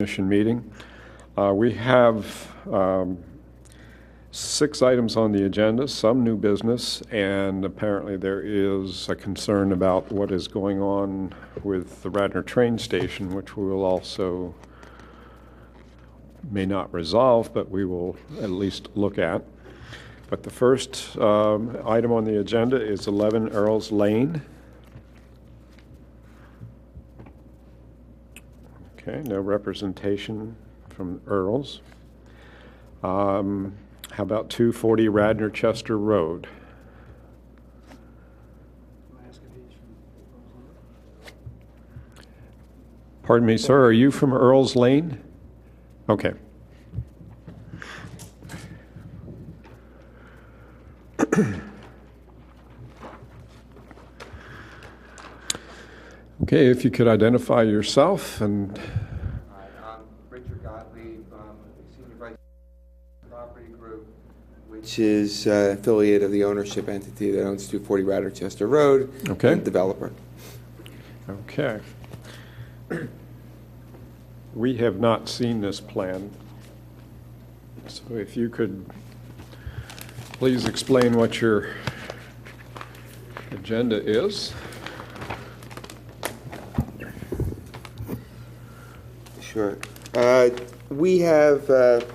Commission meeting. We have 6 items on the agenda, some new business, and apparently there is a concern about what is going on with the Radnor train station, which we will also may not resolve, but we will at least look at. But the first item on the agenda is 11 Earls Lane. Okay, no representation from Earls. How about 240 Radnor Chester Road? Pardon me, sir, are you from Earls Lane? Okay. Okay, if you could identify yourself and... Hi, I'm Richard Gottlieb, Senior Vice Property Group, which is affiliate of the ownership entity that owns 240 Radnor Chester Road, okay. And developer. Okay. We have not seen this plan, so if you could please explain what your agenda is. Sure. We have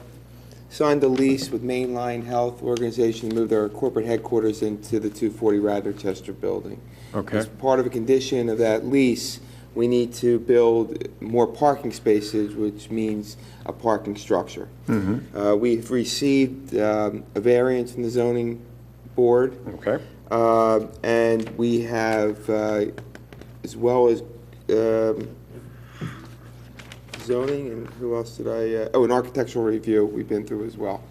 signed a lease with Mainline Health Organization to move their corporate headquarters into the 240 Radnor Chester building. Okay. As part of a condition of that lease, we need to build more parking spaces, which means a parking structure. Mm-hmm. We've received a variance from the zoning board. Okay. And we have, as well as zoning, and who else did I, an architectural review we've been through as well.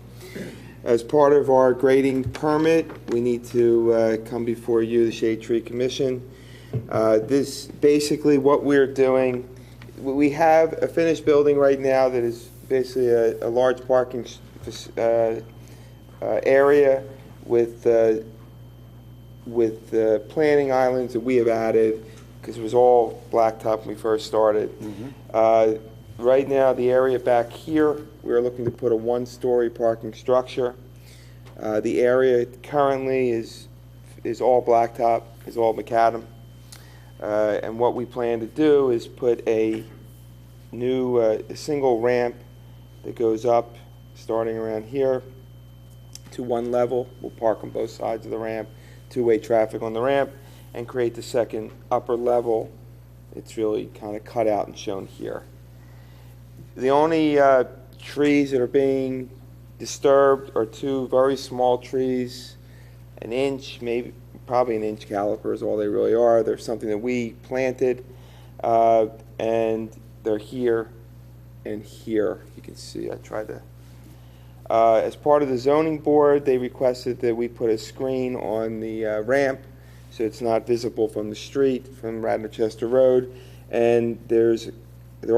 As part of our grading permit, we need to come before you, the Shade Tree Commission. This, basically what we're doing, we have a finished building right now that is basically a large parking area with planting islands that we have added, because it was all blacktop when we first started. Mm-hmm. Right now, the area back here, we're looking to put a 1-story parking structure. The area currently is all blacktop, is all macadam. And what we plan to do is put a new a single ramp that goes up, starting around here, to 1 level. We'll park on both sides of the ramp, 2-way traffic on the ramp, and create the second upper level. It's really kind of cut out and shown here. The only trees that are being disturbed are 2 very small trees, 1 inch, maybe probably 1 inch caliper is all they really are. They're something that we planted, and they're here and here. You can see I tried to. As part of the zoning board, they requested that we put a screen on the ramp so it's not visible from the street, from Radnor Chester Road, and there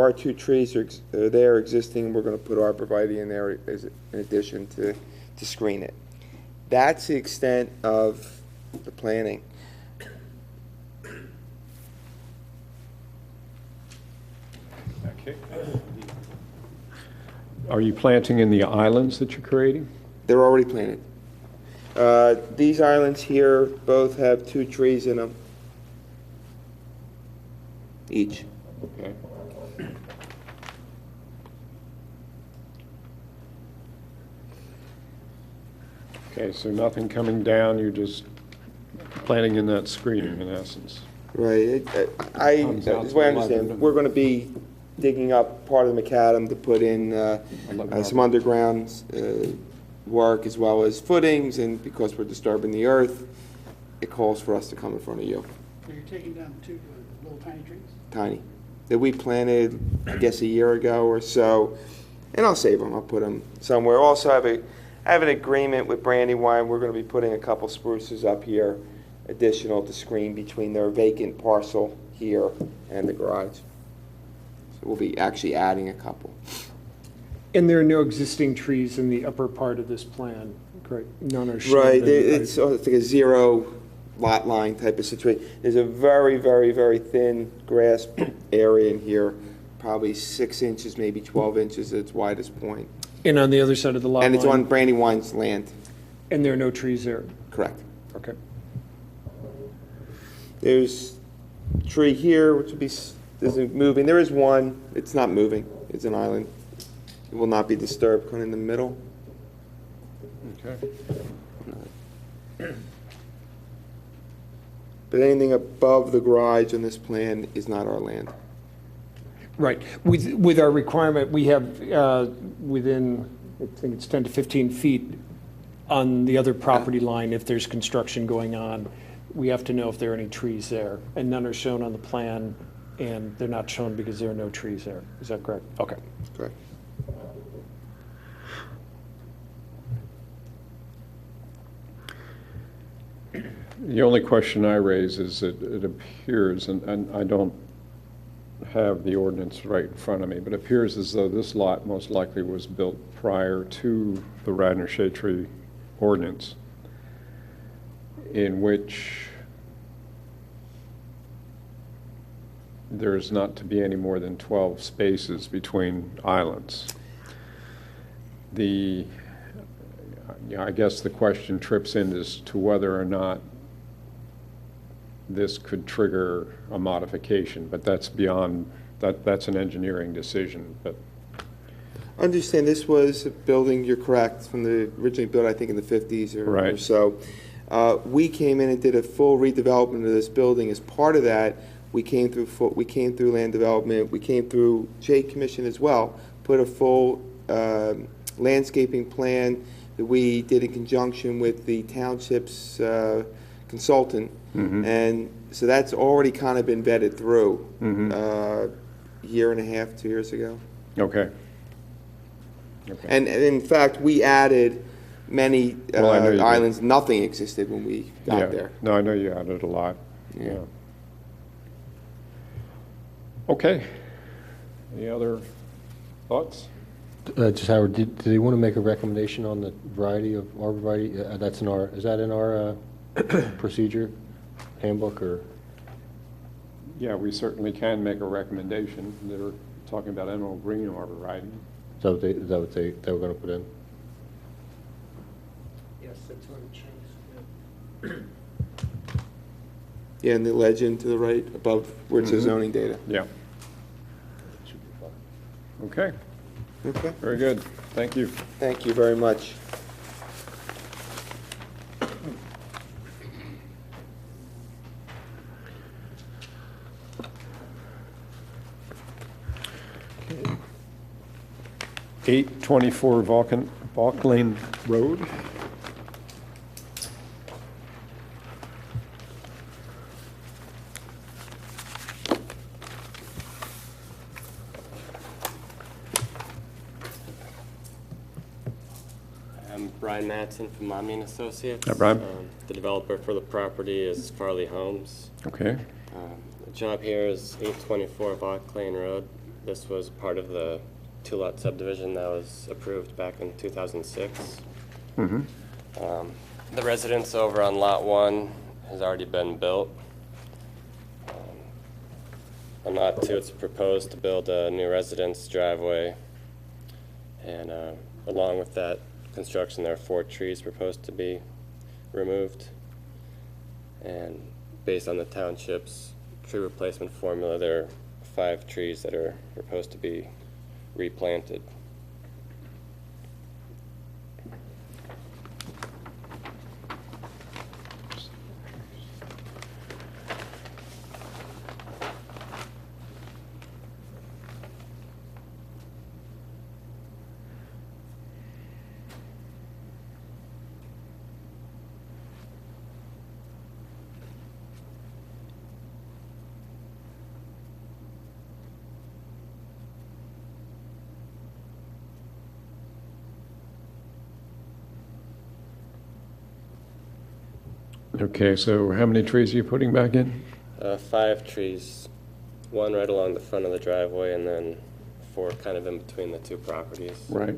are 2 trees that are there existing. We're going to put arborvitae in there as in addition to screen it. That's the extent of the planning. Okay. Are you planting in the islands that you're creating? They're already planted. These islands here both have 2 trees in them, each. Okay. Okay, so nothing coming down, you're just planting in that screening in essence. Right. That's the way I understand. We're going to be digging up part of the macadam to put in some underground work as well as footings, and because we're disturbing the earth, it calls for us to come in front of you. So you're taking down 2 little tiny trees? Tiny. That we planted, I guess, a year ago or so, and I'll save them. I'll put them somewhere. Also, I have an agreement with Brandywine. We're going to be putting a couple spruces up here, additional to screen between their vacant parcel here and the garage. So we'll be actually adding a couple. And there are no existing trees in the upper part of this plan, correct? None are shown. Right. It's like a 0 lot line type of situation. There's a very, very, very thin grass area in here probably 6 inches, maybe 12 inches at its widest point. And on the other side of the lot line? And it's on Brandywine's land, And there are no trees there? correct. Okay. There's a tree here, which would be, isn't moving. There is one, it's not moving, it's an island. It will not be disturbed, kind of in the middle. Okay. But anything above the garage on this plan is not our land. Right. With our requirement, we have within, I think it's 10 to 15 feet on the other property line, if there's construction going on, we have to know if there are any trees there. And none are shown on the plan, and they're not shown because there are no trees there. Is that correct? Okay. Correct. The only question I raise is that it appears, and I don't have the ordinance right in front of me, but it appears as though this lot most likely was built prior to the Radnor Shade Tree ordinance, in which there's not to be any more than 12 spaces between islands. I guess the question trips in as to whether or not this could trigger a modification, but that's beyond, that's an engineering decision, but. Understand, this was a building, you're correct, from the, originally built, I think, in the 50s or Right. so. We came in and did a full redevelopment of this building. As part of that, we came through land development, we came through Shade Commission as well, put a full landscaping plan that we did in conjunction with the Township's consultant. Mm-hmm. And so that's already kind of been vetted through Mm-hmm. year and a half, 2 years ago. Okay. Okay. And in fact, we added many Well, I know you did. islands. Nothing existed when we got Yeah. there. No, I know you added a lot. Yeah. Yeah. Okay. Any other thoughts? Just Howard, did they want to make a recommendation on the variety of arborvitae? That's in our, is that in our procedure handbook, or? Yeah, we certainly can make a recommendation. They're talking about emerald green arborvitae. Is that what they were going to put in? Yes, that's what it shows. Yeah, and the legend to the right above where it says zoning data. Yeah. Should be fine. Okay. Okay. Very good. Thank you. Thank you very much. Okay. 824 Valk Lane Road. I'm Brian Matson from Mommy and Associates. Hi, Brian. The developer for the property is Farley Homes. Okay. The job here is 824 Valk Lane Road. This was part of the two-lot subdivision that was approved back in 2006. Mm-hmm. The residence over on Lot 1 has already been built. On Lot 2, it's proposed to build a new residence driveway. And along with that construction, there are 4 trees proposed to be removed. And based on the township's tree replacement formula, there are 5 trees that are proposed to be replanted. Okay, so how many trees are you putting back in? 5 trees, 1 right along the front of the driveway, and then 4 kind of in between the 2 properties. Right.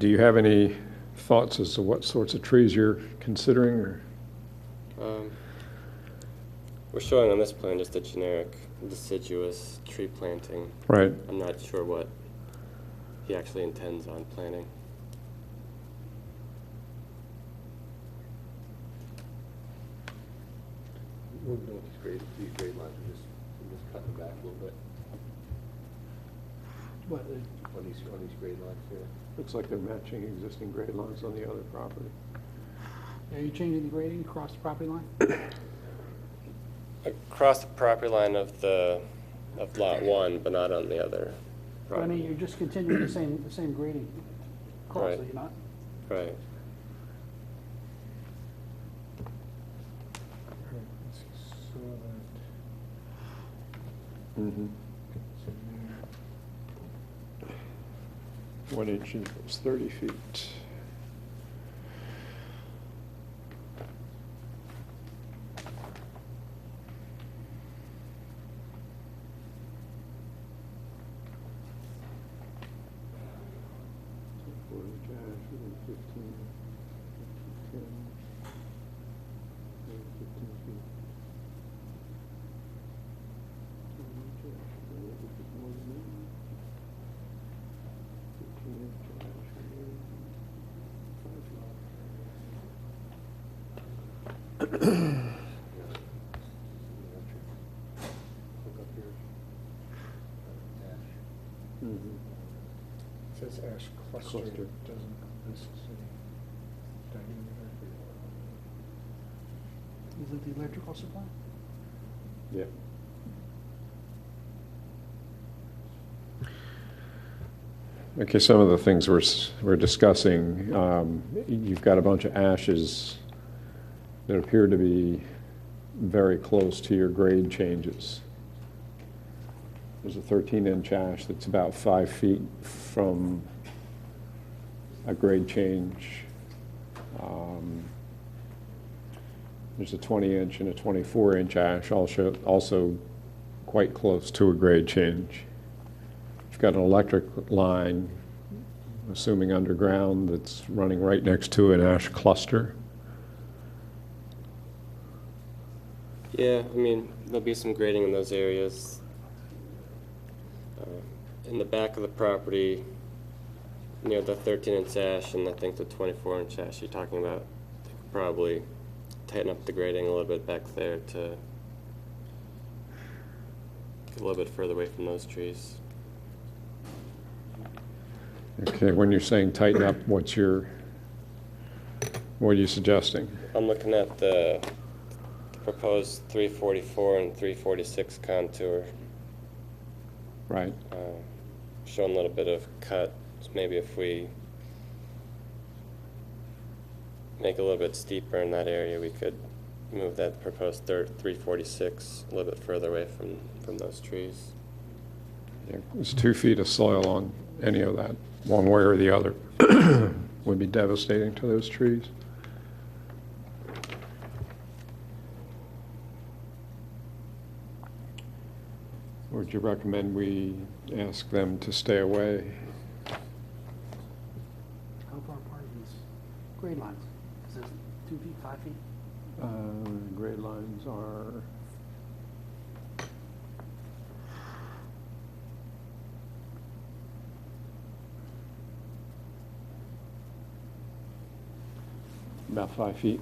Do you have any thoughts as to what sorts of trees you're considering, or? We're showing on this plan just a generic deciduous tree planting. Right. I'm not sure what he actually intends on planting. We're doing these grade lines, we're just cutting them back a little bit What, on these grade lines here. Looks like they're matching existing grade lines on the other property. are you changing the grading across the property line? Across the property line of lot 1, but not on the other But I property. mean, you're just continuing the same grading across, Right. are you not? Right. Mm-hmm. 1 inch equals 30 feet. It says ash cluster, doesn't necessarily diameter. Is it the electrical supply? Yeah. Okay, some of the things we're discussing, you've got a bunch of ashes that appear to be very close to your grade changes. There's a 13-inch ash that's about 5 feet from a grade change. There's a 20-inch and a 24-inch ash also quite close to a grade change. You've got an electric line, assuming underground, that's running right next to an ash cluster. Yeah, I mean, there'll be some grading in those areas. In the back of the property, near the 13-inch ash and I think the 24-inch ash you're talking about, they could probably tighten up the grading a little bit back there to get a little bit further away from those trees. Okay, when you're saying tighten up, what are you suggesting? I'm looking at the proposed 344 and 346 contour, Right. showing a little bit of cut. So maybe if we make it a little bit steeper in that area, we could move that proposed 346 a little bit further away from those trees. Yeah, it's 2 feet of soil on any of that, one way or the other, would be devastating to those trees. Would you recommend we ask them to stay away? How far apart are these grade lines? Is it 2 feet, 5 feet? Grade lines are about 5 feet.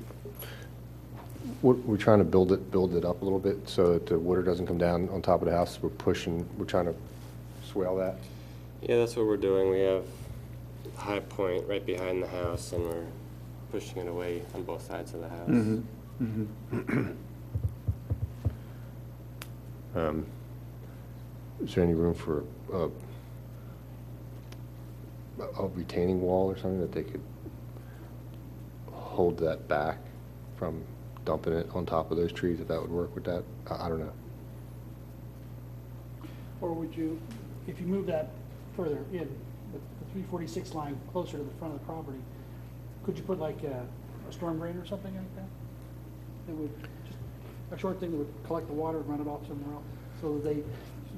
We're trying to build it up a little bit so that the water doesn't come down on top of the house. We're trying to swale that. Yeah, that's what we're doing. We have a high point right behind the house, and we're pushing it away on both sides of the house. Is there any room for a retaining wall or something that they could hold that back from dumping it on top of those trees, if that would work with that? I don't know. Or would you, if you move that further in, the 346 line closer to the front of the property, could you put like a storm drain or something like that? That would, just a short thing that would collect the water and run it off somewhere else, so that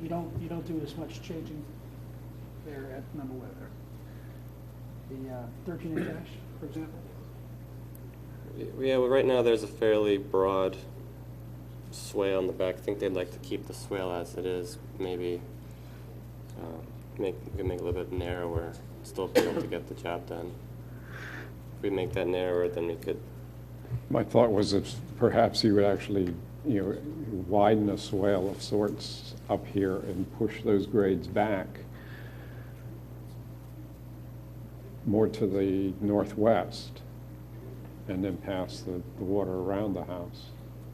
you don't do as much changing there at number one there. the 13-inch ash, for example? Yeah, well, right now there's a fairly broad swale in the back. I think they'd like to keep the swale as it is, maybe we can make it a little bit narrower, still be able to get the job done. If we make that narrower, then we could, My thought was if perhaps you would actually, widen a swale of sorts up here and push those grades back more to the northwest, and then pass the water around the house.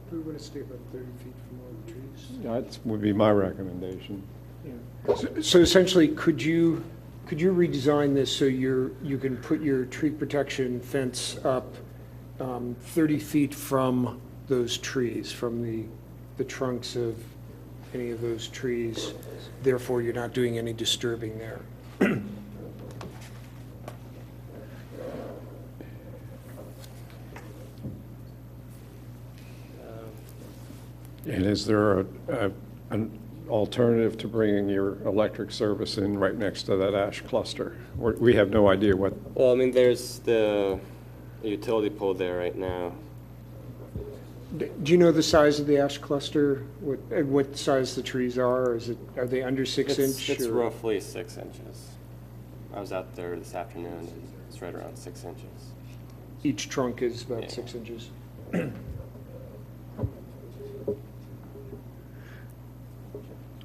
We want to stay about 30 feet from all the trees. That would be my recommendation. So essentially, could you redesign this so you can put your tree protection fence up 30 feet from those trees, from the trunks of any of those trees? Therefore, you're not doing any disturbing there. And is there an alternative to bringing your electric service in right next to that ash cluster? We have no idea what, well, I mean, there's the utility pole there right now. Do you know the size of the ash cluster? What size the trees are? Are they under 6 inch? It's or- roughly 6 inches. I was out there this afternoon, and it's right around 6 inches. Each trunk is about Yeah. 6 inches.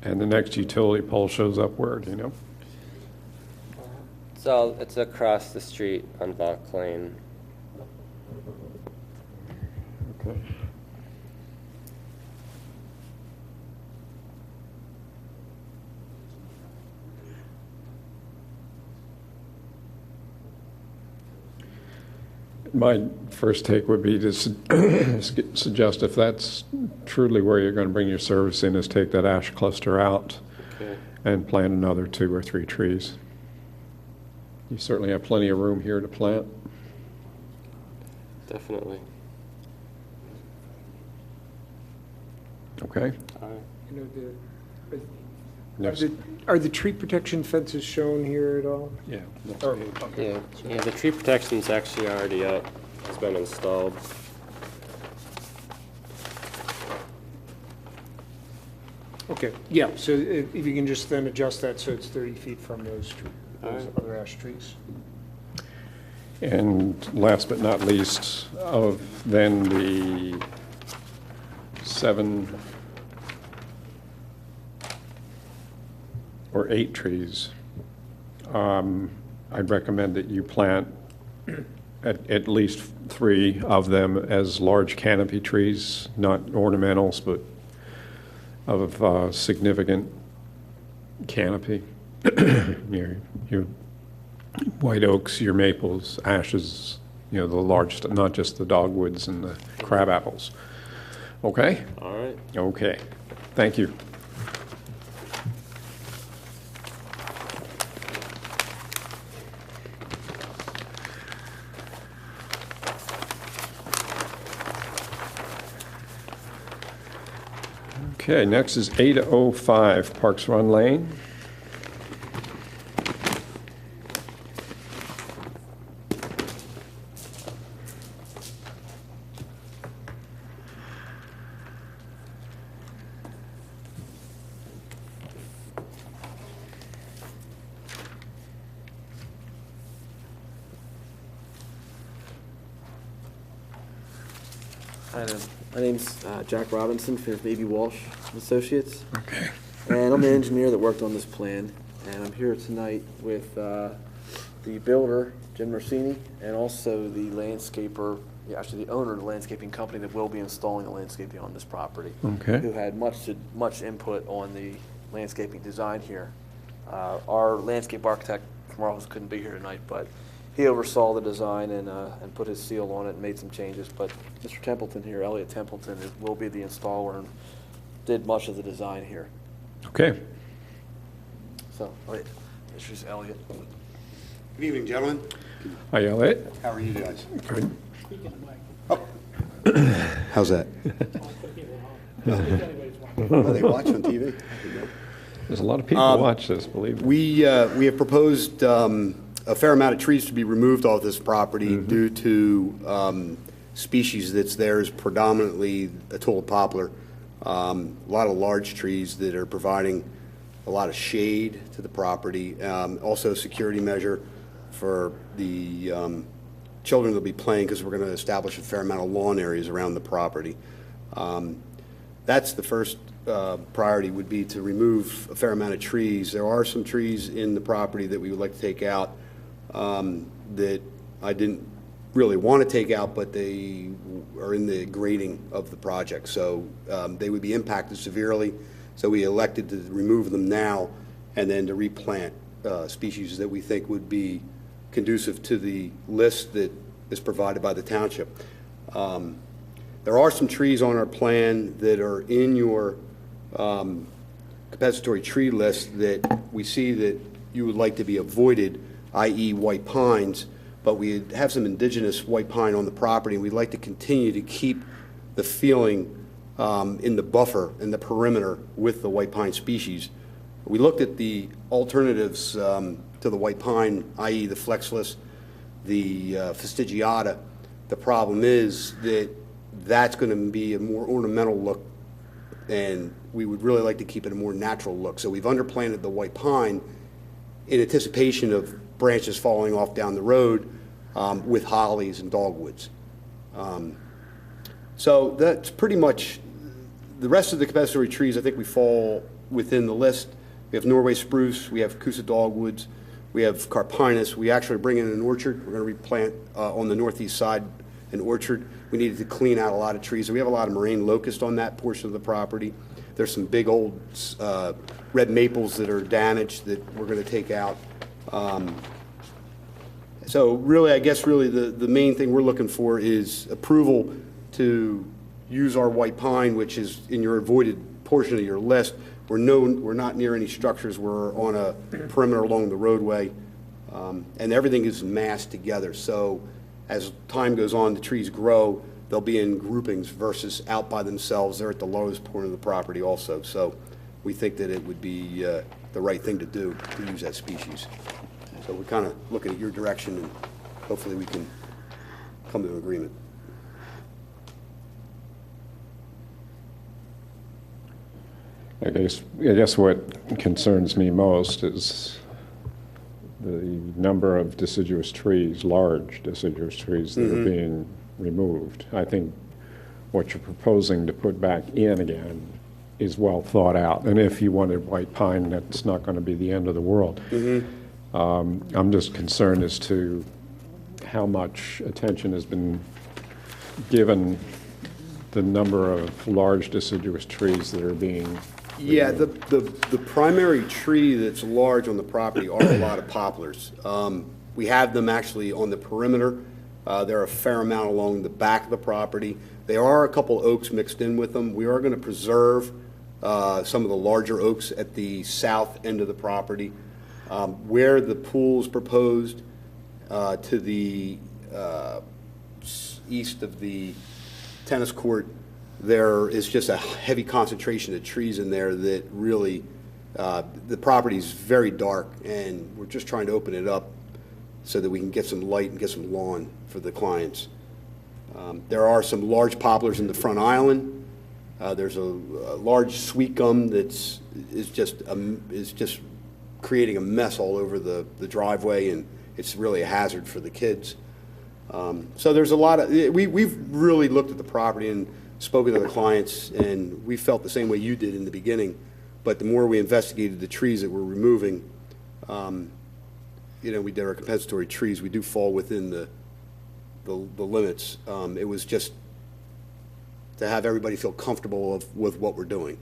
and the next utility pole shows up where, do you know? So it's across the street on Bach Lane. Okay. My first take would be to suggest if that's truly where you're going to bring your service in, is take that ash cluster out Okay. and plant another 2 or 3 trees. You certainly have plenty of room here to plant. Definitely. Okay? All right. You know, Next. are the tree protection fences shown here at all? Yeah. next Or- page. Yeah, the tree protection's actually already up. It's been installed. Okay, yeah, so if you can just then adjust that so it's 30 feet from those Alright. other ash trees. And last but not least, of then the 7 or 8 trees, I'd recommend that you plant at least 3 of them as large canopy trees, not ornamentals, but of significant canopy. Your white oaks, your maples, ashes, the large, not just the dogwoods and the crab apples. Okay? All right. Okay. Thank you. Okay, next is 805 Parks Run Lane. Hi there. My name's Jack Robinson from Baby Walsh Associates, Okay. and I'm the engineer that worked on this plan. And I'm here tonight with the builder, Jim Rossini, and also the landscaper, actually the owner of the landscaping company that will be installing the landscaping on this property. Okay. Who had much input on the landscaping design here. Our landscape architect from our office couldn't be here tonight, but he oversaw the design and put his seal on it and made some changes. But Mr. Templeton here, Elliot Templeton, will be the installer and did much of the design here. Okay. So, this is Elliot. Good evening, gentlemen. Hi, Elliot. How are you guys? Good. How's that? Oh, they watch on TV. There's a lot of people watch this, believe me. We have proposed a fair amount of trees to be removed off this property due to species that's there is predominantly a tall poplar. A lot of large trees that are providing a lot of shade to the property. Also a security measure for the children that'll be playing, because we're going to establish a fair amount of lawn areas around the property. That's the first priority, would be to remove a fair amount of trees. There are some trees in the property that we would like to take out that I didn't really want to take out, but they are in the grading of the project. So they would be impacted severely. So we elected to remove them now and then to replant species that we think would be conducive to the list that is provided by the township. There are some trees on our plan that are in your compensatory tree list that we see that you would like to be avoided, i.e. white pines, but we have some indigenous white pine on the property, and we'd like to continue to keep the feeling in the buffer, in the perimeter with the white pine species. We looked at the alternatives to the white pine, i.e. the flexless, the fastigiata. The problem is that that's going to be a more ornamental look, and we would really like to keep it a more natural look. So we've underplanted the white pine in anticipation of branches falling off down the road with hollies and dogwoods. So that's pretty much the rest of the compensatory trees. I think we fall within the list. We have Norway spruce, we have Coosa dogwoods, we have Carpinus. We actually bring in an orchard. We're going to replant on the northeast side an orchard. We needed to clean out a lot of trees. So we have a lot of moraine locust on that portion of the property. There's some big old red maples that are damaged that we're going to take out. So really, I guess really the main thing we're looking for is approval to use our white pine, which is in your avoided portion of your list. We're not near any structures. We're on a perimeter along the roadway, and everything is massed together. So as time goes on, the trees grow. They'll be in groupings versus out by themselves. They're at the lowest point of the property also. So we think that it would be the right thing to do to use that species. So we're kind of looking at your direction, and hopefully we can come to an agreement. I guess what concerns me most is the number of deciduous trees, large deciduous trees that are being removed. I think what you're proposing to put back in again is well thought out. And if you wanted white pine, that's not going to be the end of the world. I'm just concerned as to how much attention has been given the number of large deciduous trees that are being Yeah, the primary tree that's large on the property are a lot of poplars. We have them actually on the perimeter. There are a fair amount along the back of the property. There are a couple oaks mixed in with them. We are going to preserve some of the larger oaks at the south end of the property. Where the pool's proposed to the east of the tennis court, there is just a heavy concentration of trees in there that really, the property is very dark, and we're just trying to open it up so that we can get some light and get some lawn for the clients. There are some large poplars in the front island. There's a large sweet gum that's is just creating a mess all over the driveway, and it's really a hazard for the kids. So there's a lot of, we've really looked at the property and spoken to the clients, and we felt the same way you did in the beginning. But the more we investigated the trees that we're removing, we did our compensatory trees. We do fall within the limits. It was just to have everybody feel comfortable with what we're doing.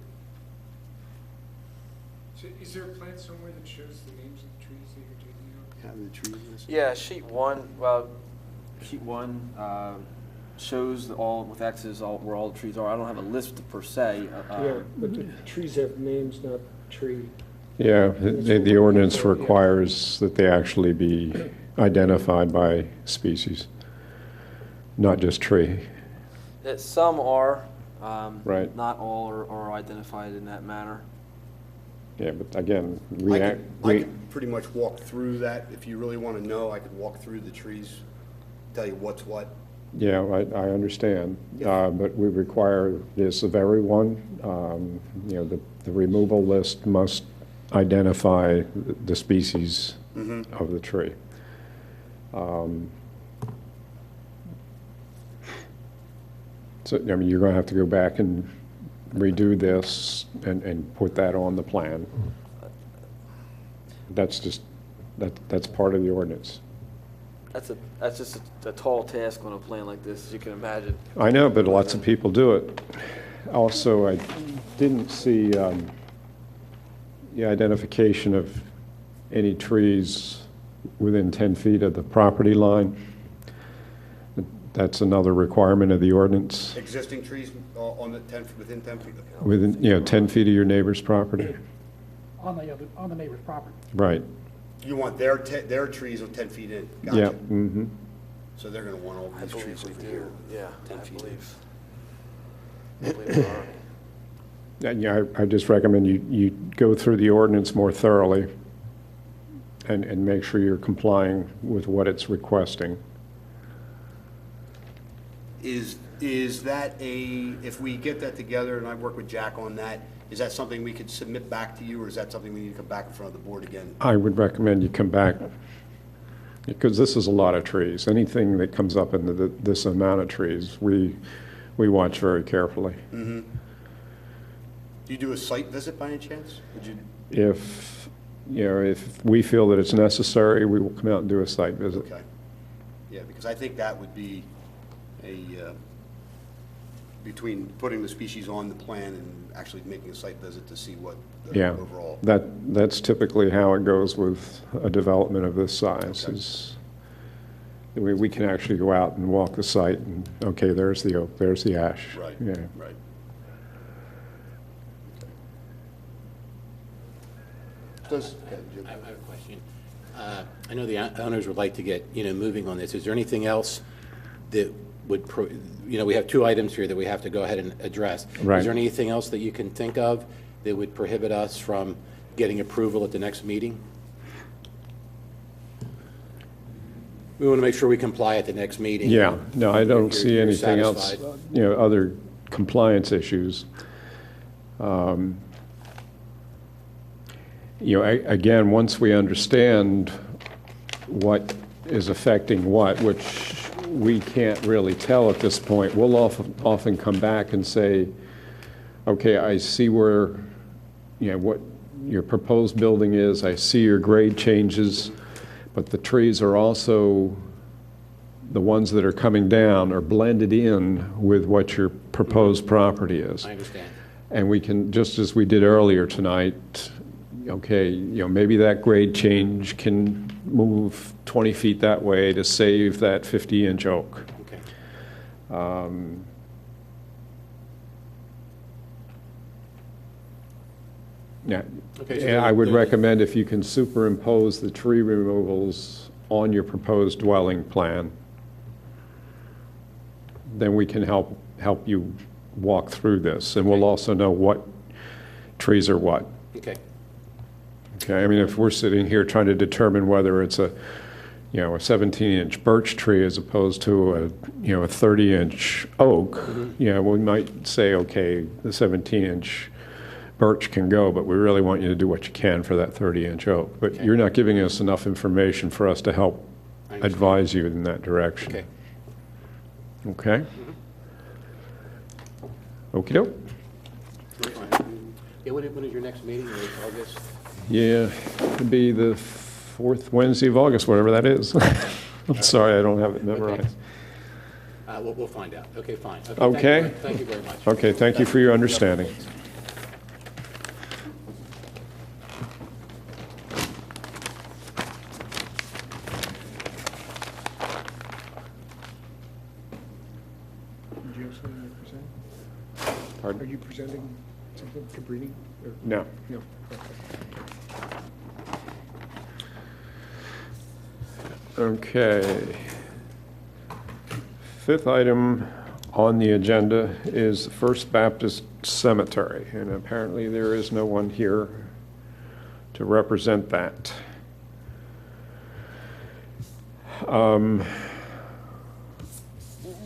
So is there a plan somewhere that shows the names of the trees that you're taking out? Have the trees listed? Yeah, sheet one shows all with X's where all the trees are. I don't have a list per se. Yeah, but the trees have names, not tree. Yeah, the ordinance requires that they actually be identified by species, not just tree. Some are, Right. not all are identified in that manner. Yeah, but again, I could pretty much walk through that. If you really want to know, I could walk through the trees, tell you what's what. yeah, I understand, but we require this of everyone. You know, the removal list must identify the species of the tree. So, I mean, you're going to have to go back and redo this and put that on the plan. That's just, that's part of the ordinance. That's just a tall task on a plan like this, as you can imagine. I know, but lots of people do it. Also, I didn't see the identification of any trees within 10 feet of the property line. That's another requirement of the ordinance. Existing trees on the within 10 feet? Within, 10 feet of your neighbor's property. On the neighbor's property. Right. You want their trees of 10 feet in? Gotcha. Yeah. Mm-hmm. So they're going to want all I these believe trees we over do, here. yeah, 10 I feet. believe we are. And, yeah, I just recommend you go through the ordinance more thoroughly and make sure you're complying with what it's requesting. Is that if we get that together and I work with Jack on that, is that something we could submit back to you, or is that something we need to come back in front of the board again? I would recommend you come back, because this is a lot of trees. Anything that comes up into this amount of trees, we watch very carefully. Mm-hmm. Do you do a site visit by any chance? Would you? If we feel that it's necessary, we will come out and do a site visit. Okay. Yeah, because I think that would be between putting the species on the plan and actually making a site visit to see what the Yeah, overall. that's typically how it goes with a development of this size. Okay. Is we can actually go out and walk the site and, okay, there's the oak, there's the ash. Right, Yeah. right. I have a question. I know the owners would like to get, moving on this. Is there anything else that would, we have two items here that we have to go ahead and address. Right. Is there anything else that you can think of that would prohibit us from getting approval at the next meeting? We want to make sure we comply at the next meeting. Yeah, no, I don't see You're anything else, satisfied? other compliance issues. Again, once we understand what is affecting what, which we can't really tell at this point, we'll often come back and say, okay, I see where, what your proposed building is, I see your grade changes, but the trees are also, the ones that are coming down are blended in with what your proposed property is. I understand. And we can, just as we did earlier tonight, okay, maybe that grade change can move 20 feet that way to save that 50-inch oak. Okay. Yeah, Okay, so and I would the- recommend if you can superimpose the tree removals on your proposed dwelling plan, then we can help you walk through this, and we'll also know what trees are what. Okay. Okay, I mean, if we're sitting here trying to determine whether it's a 17-inch birch tree as opposed to a 30-inch oak, we might say, okay, the 17-inch birch can go, but we really want you to do what you can for that 30-inch oak. But Okay. you're not giving us enough information for us to help I understand. advise you in that direction. Okay. Okay? Okey-doke. Yeah, when is your next meeting? Is it August? Yeah, it'd be the fourth Wednesday of August, whatever that is. I'm sorry, I don't have it memorized. We'll find out. Okay, fine. Okay. Thank you very much. Okay, thank you for your understanding. Did you have something to present? Pardon? Are you presenting something for breeding? Or- No. No. Okay. Fifth item on the agenda is the First Baptist Cemetery, and apparently there is no one here to represent that.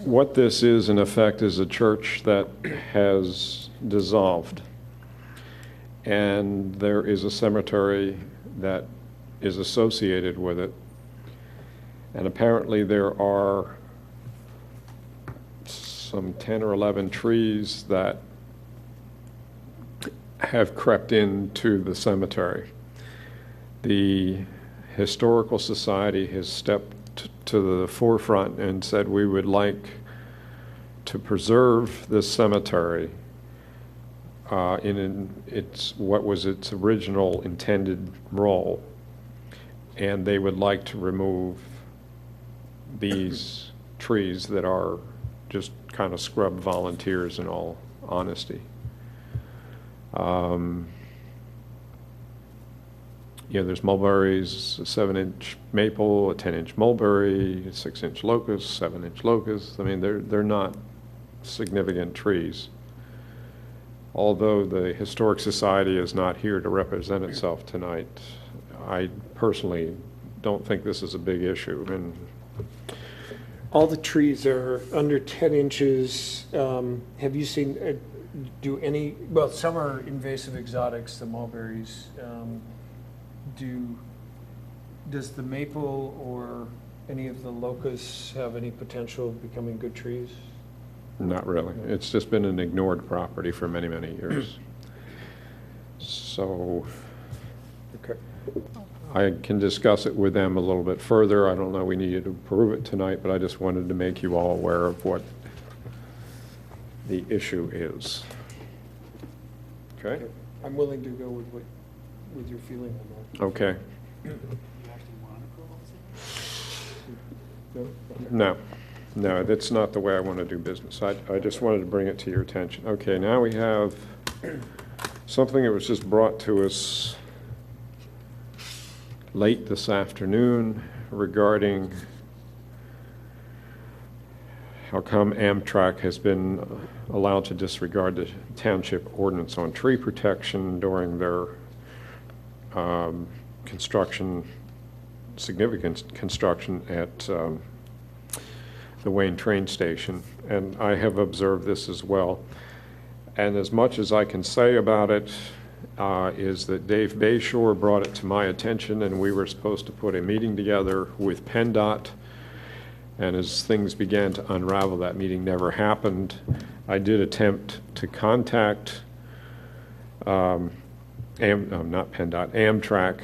What this is, in effect, is a church that has dissolved. And there is a cemetery that is associated with it. And apparently there are some 10 or 11 trees that have crept into the cemetery. The Historical Society has stepped to the forefront and said we would like to preserve this cemetery in what was its original intended role, and they would like to remove these trees that are just kind of scrub volunteers, in all honesty. There's mulberries, a 7-inch maple, a 10-inch mulberry, a 6-inch locust, 7-inch locust. I mean, they're not significant trees. Although the Historic Society is not here to represent itself tonight, I personally don't think this is a big issue. And All the trees are under 10 inches. Have you seen, well, some are invasive exotics, the mulberries. Does the maple or any of the locusts have any potential of becoming good trees? not really. It's just been an ignored property for many, many years. So Okay. I can discuss it with them a little bit further. I don't know we needed to approve it tonight, but I just wanted to make you all aware of what the issue is. Okay? I'm willing to go with your feeling on that. Okay. You actually want approval this evening? No? No, that's not the way I want to do business. I just wanted to bring it to your attention. Okay, now we have something that was just brought to us late this afternoon regarding how come Amtrak has been allowed to disregard the township ordinance on tree protection during their significant construction at the Wayne train station. And I have observed this as well. And as much as I can say about it is that Dave Bayshore brought it to my attention, and we were supposed to put a meeting together with PennDOT. And as things began to unravel, that meeting never happened. I did attempt to contact not PennDOT, Amtrak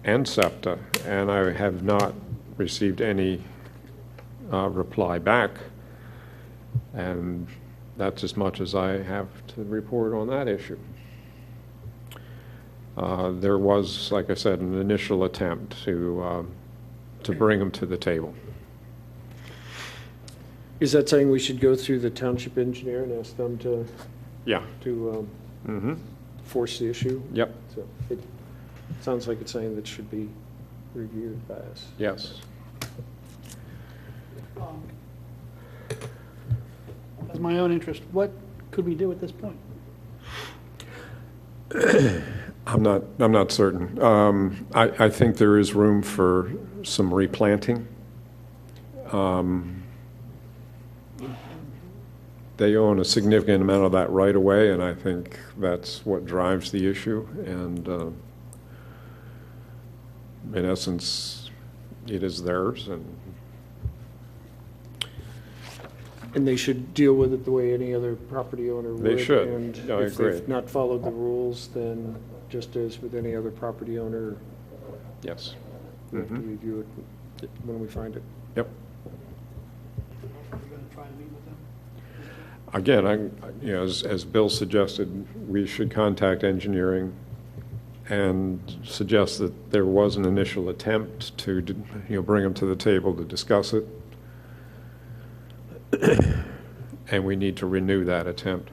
and SEPTA, and I have not received any reply back. And that's as much as I have to report on that issue. There was, like I said, an initial attempt to bring them to the table. Is that saying we should go through the township engineer and ask them to Yeah. force the issue? Yep. So it sounds like it's saying that should be reviewed by us. Yes. As my own interest, what could we do at this point? I'm not certain. I think there is room for some replanting. They own a significant amount of that right away, and I think that's what drives the issue. And in essence, it is theirs. And they should deal with it the way any other property owner would. They should. And I if agree. they've not followed the rules, then just as with any other property owner, Yes. we have to review it when we find it. Yep. Are we going to try to meet with them? Again, as Bill suggested, we should contact engineering and suggest that there was an initial attempt to, bring them to the table to discuss it. And we need to renew that attempt.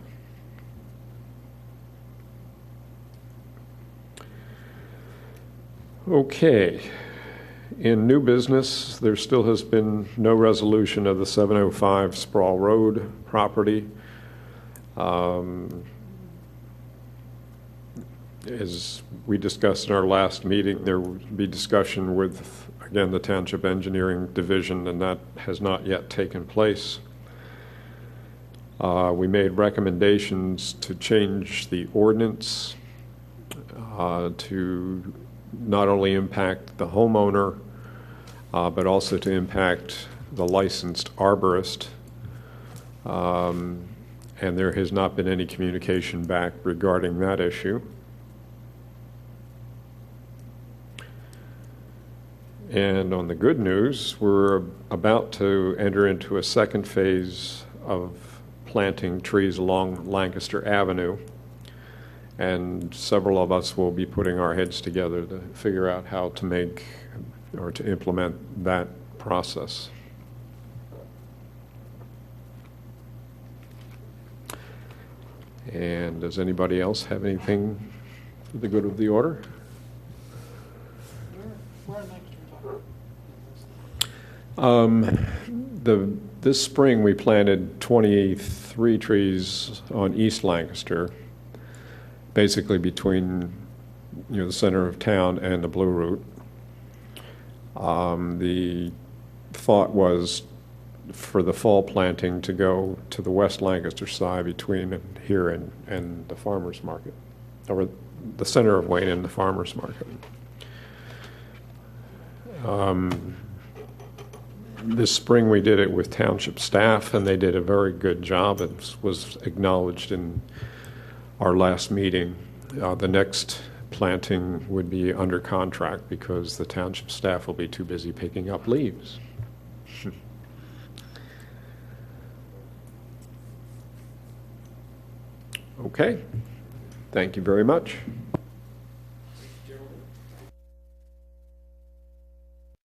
Okay. In new business, there still has been no resolution of the 705 Sprawl Road property. as we discussed in our last meeting, there would be discussion with, again, the Township Engineering Division, and that has not yet taken place. We made recommendations to change the ordinance to not only impact the homeowner, but also to impact the licensed arborist. And there has not been any communication back regarding that issue. And on the good news, we're about to enter into a second phase of planting trees along Lancaster Avenue. And several of us will be putting our heads together to figure out how to make or to implement that process. And does anybody else have anything for the good of the order? Where in Lancaster are we talking? This spring, we planted 23 trees on East Lancaster, basically between the center of town and the Blue Route. The thought was for the fall planting to go to the West Lancaster side between here and the farmers market, or the center of Wayne and the farmers market. This spring we did it with Township staff, and they did a very good job. It was acknowledged in our last meeting. The next planting would be under contract because the Township staff will be too busy picking up leaves. Okay, thank you very much.